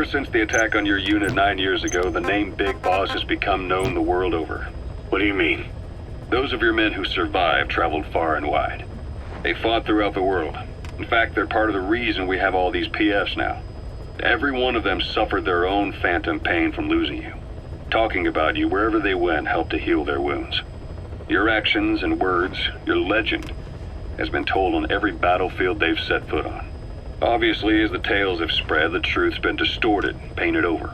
Ever since the attack on your unit 9 years ago, the name Big Boss has become known the world over. What do you mean? Those of your men who survived traveled far and wide. They fought throughout the world. In fact, they're part of the reason we have all these PFs now. Every one of them suffered their own phantom pain from losing you. Talking about you wherever they went helped to heal their wounds. Your actions and words, your legend, has been told on every battlefield they've set foot on. Obviously, as the tales have spread, the truth's been distorted, painted over.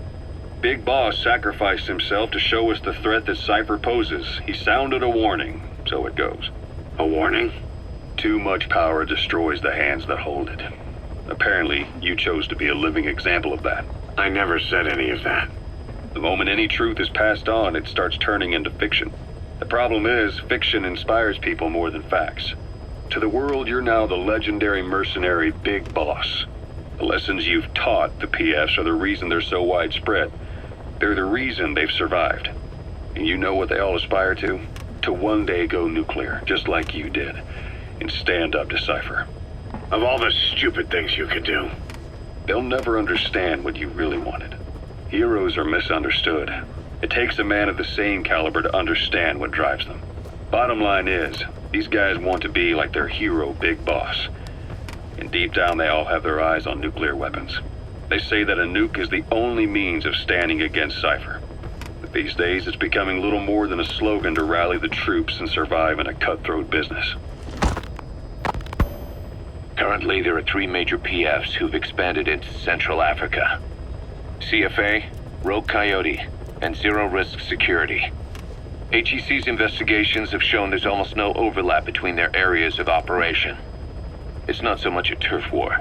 Big Boss sacrificed himself to show us the threat that Cypher poses. He sounded a warning, so it goes. A warning? Too much power destroys the hands that hold it. Apparently, you chose to be a living example of that. I never said any of that. The moment any truth is passed on, it starts turning into fiction. The problem is, fiction inspires people more than facts. To the world, you're now the legendary mercenary Big Boss. The lessons you've taught the PFs are the reason they're so widespread. They're the reason they've survived. And you know what they all aspire to? To one day go nuclear, just like you did, and stand up to Cypher. Of all the stupid things you could do. They'll never understand what you really wanted. Heroes are misunderstood. It takes a man of the same caliber to understand what drives them. Bottom line is, these guys want to be like their hero, Big Boss. And deep down, they all have their eyes on nuclear weapons. They say that a nuke is the only means of standing against Cypher. But these days, it's becoming little more than a slogan to rally the troops and survive in a cutthroat business. Currently, there are 3 major PFs who've expanded into Central Africa. CFA, Rogue Coyote, and Zero Risk Security. HEC's investigations have shown there's almost no overlap between their areas of operation. It's not so much a turf war,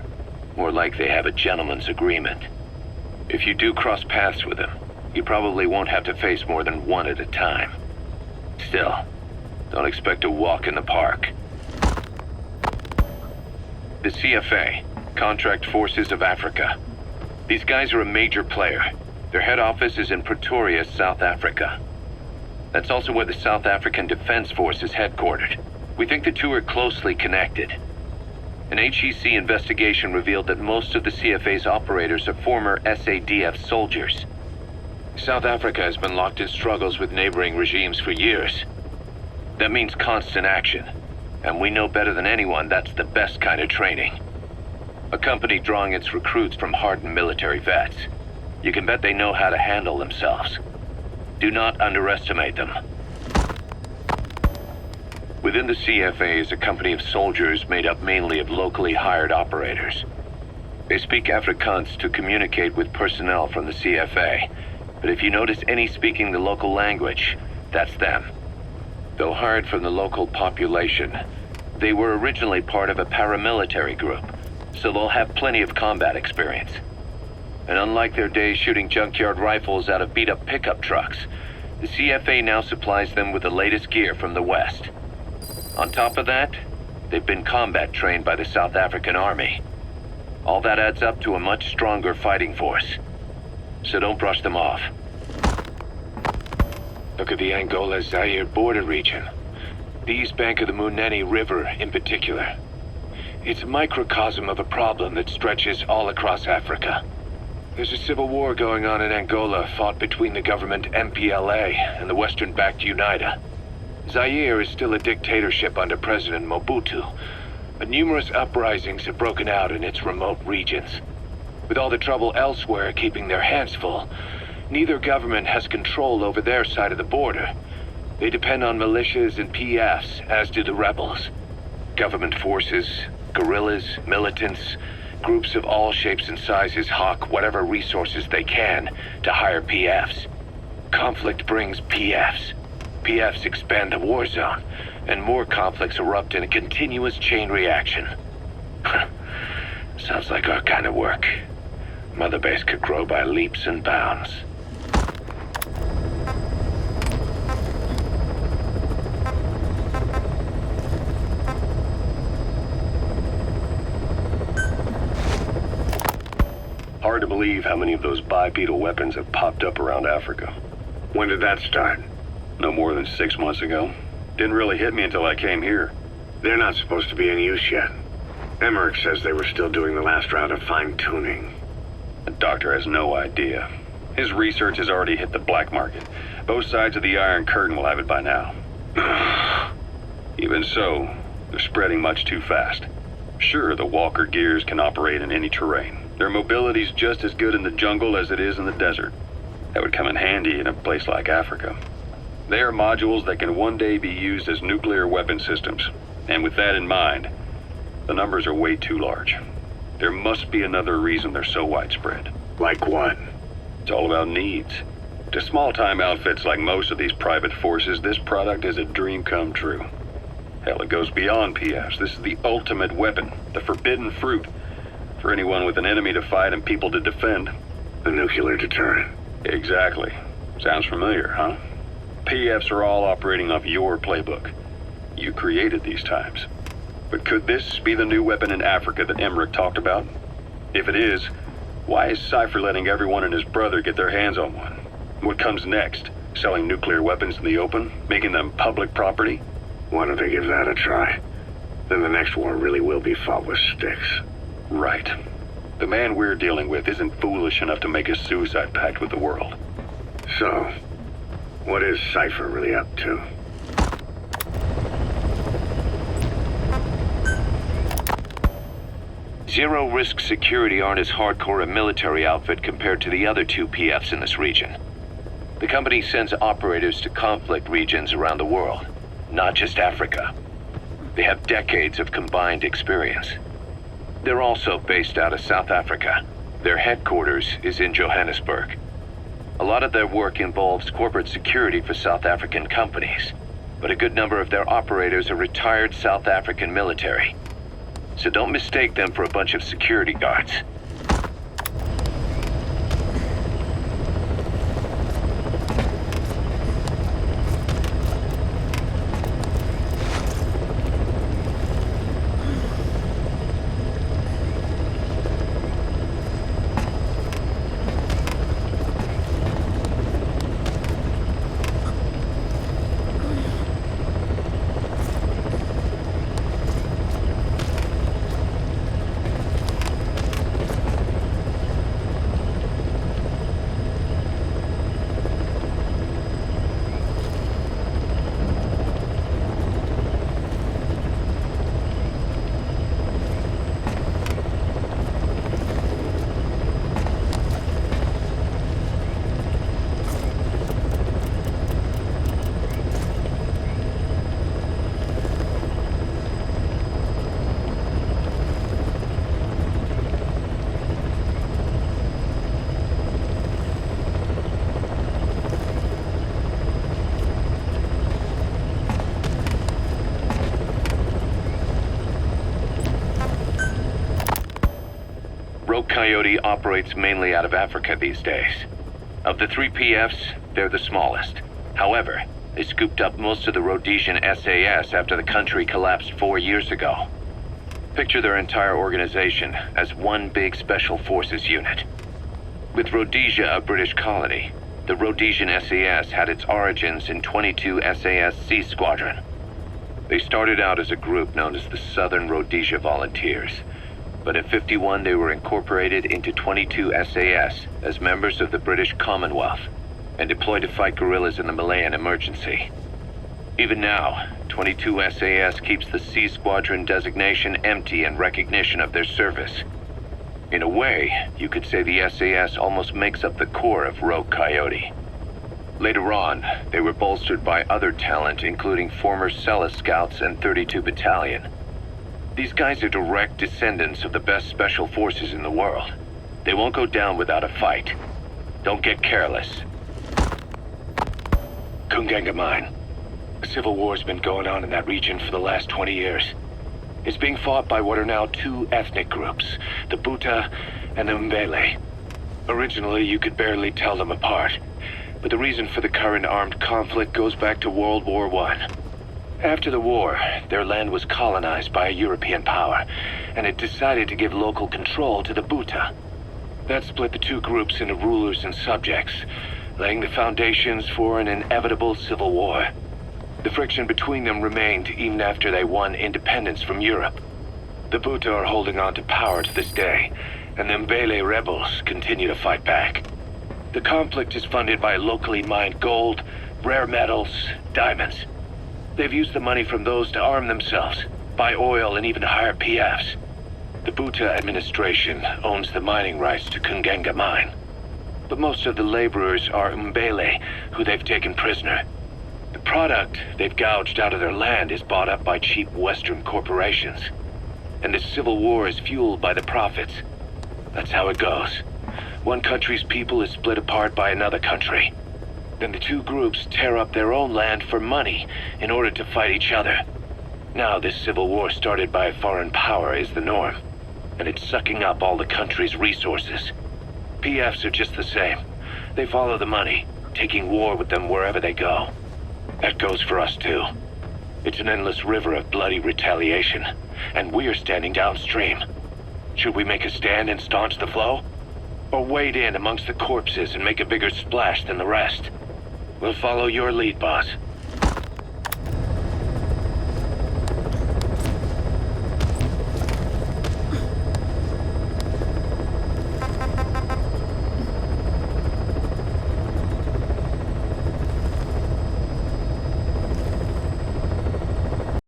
more like they have a gentleman's agreement. If you do cross paths with them, you probably won't have to face more than one at a time. Still, don't expect a walk in the park. The CFA, Contract Forces of Africa. These guys are a major player. Their head office is in Pretoria, South Africa. That's also where the South African Defense Force is headquartered. We think the two are closely connected. An HEC investigation revealed that most of the CFA's operators are former SADF soldiers. South Africa has been locked in struggles with neighboring regimes for years. That means constant action, and we know better than anyone that's the best kind of training. A company drawing its recruits from hardened military vets. You can bet they know how to handle themselves. Do not underestimate them. Within the CFA is a company of soldiers made up mainly of locally hired operators. They speak Afrikaans to communicate with personnel from the CFA, but if you notice any speaking the local language, that's them. Though hired from the local population, they were originally part of a paramilitary group, so they'll have plenty of combat experience. And unlike their days shooting junkyard rifles out of beat-up pickup trucks, the CFA now supplies them with the latest gear from the West. On top of that, they've been combat trained by the South African Army. All that adds up to a much stronger fighting force. So don't brush them off. Look at the Angola-Zaire border region. The east bank of the Munene River in particular. It's a microcosm of a problem that stretches all across Africa. There's a civil war going on in Angola fought between the government MPLA and the Western-backed UNITA. Zaire is still a dictatorship under President Mobutu, but numerous uprisings have broken out in its remote regions. With all the trouble elsewhere keeping their hands full, neither government has control over their side of the border. They depend on militias and PFs, as do the rebels. Government forces, guerrillas, militants, groups of all shapes and sizes hawk whatever resources they can to hire PFs. Conflict brings PFs. PFs expand the war zone, and more conflicts erupt in a continuous chain reaction. Sounds like our kind of work. Mother Base could grow by leaps and bounds. Hard to believe how many of those bipedal weapons have popped up around Africa. When did that start? No more than 6 months ago. Didn't really hit me until I came here. They're not supposed to be in use yet. Emmerich says they were still doing the last round of fine-tuning. The doctor has no idea. His research has already hit the black market. Both sides of the Iron Curtain will have it by now. Even so, they're spreading much too fast. Sure, the Walker gears can operate in any terrain. Their mobility's just as good in the jungle as it is in the desert. That would come in handy in a place like Africa. They are modules that can one day be used as nuclear weapon systems. And with that in mind, the numbers are way too large. There must be another reason they're so widespread. Like what? It's all about needs. To small-time outfits like most of these private forces, this product is a dream come true. Hell, it goes beyond PFs. This is the ultimate weapon, the forbidden fruit, for anyone with an enemy to fight and people to defend. A nuclear deterrent. Exactly. Sounds familiar, huh? PFs are all operating off your playbook. You created these times. But could this be the new weapon in Africa that Emmerich talked about? If it is, why is Cypher letting everyone and his brother get their hands on one? What comes next? Selling nuclear weapons in the open? Making them public property? Why don't they give that a try? Then the next war really will be fought with sticks. Right. The man we're dealing with isn't foolish enough to make a suicide pact with the world. So, what is Cypher really up to? Zero-risk security aren't as hardcore a military outfit compared to the other two PFs in this region. The company sends operators to conflict regions around the world, not just Africa. They have decades of combined experience. They're also based out of South Africa. Their headquarters is in Johannesburg. A lot of their work involves corporate security for South African companies, but a good number of their operators are retired South African military. So don't mistake them for a bunch of security guards. Coyote operates mainly out of Africa these days. Of the three PFs, they're the smallest. However, they scooped up most of the Rhodesian SAS after the country collapsed 4 years ago. Picture their entire organization as one big special forces unit. With Rhodesia a British colony, the Rhodesian SAS had its origins in 22 SAS Sea Squadron. They started out as a group known as the Southern Rhodesia Volunteers. But in '51 they were incorporated into 22 SAS as members of the British Commonwealth and deployed to fight guerrillas in the Malayan emergency. Even now, 22 SAS keeps the Sea Squadron designation empty in recognition of their service. In a way, you could say the SAS almost makes up the core of Rogue Coyote. Later on, they were bolstered by other talent including former Cella Scouts and 32 Battalion. These guys are direct descendants of the best special forces in the world. They won't go down without a fight. Don't get careless. Kunganga Mine. A civil war's been going on in that region for the last 20 years. It's being fought by what are now two ethnic groups, the Buta and the Mbele. Originally, you could barely tell them apart, but the reason for the current armed conflict goes back to World War I. After the war, their land was colonized by a European power, and it decided to give local control to the Buta. That split the two groups into rulers and subjects, laying the foundations for an inevitable civil war. The friction between them remained even after they won independence from Europe. The Buta are holding on to power to this day, and the Mbele rebels continue to fight back. The conflict is funded by locally mined gold, rare metals, diamonds. They've used the money from those to arm themselves, buy oil, and even hire PFs. The Buta administration owns the mining rights to Kungenga mine. But most of the laborers are Mbele, who they've taken prisoner. The product they've gouged out of their land is bought up by cheap Western corporations. And the civil war is fueled by the profits. That's how it goes. One country's people is split apart by another country. Then the two groups tear up their own land for money in order to fight each other. Now this civil war started by a foreign power is the norm, and it's sucking up all the country's resources. PFs are just the same. They follow the money, taking war with them wherever they go. That goes for us too. It's an endless river of bloody retaliation, and we're standing downstream. Should we make a stand and staunch the flow? Or wade in amongst the corpses and make a bigger splash than the rest? We'll follow your lead, boss.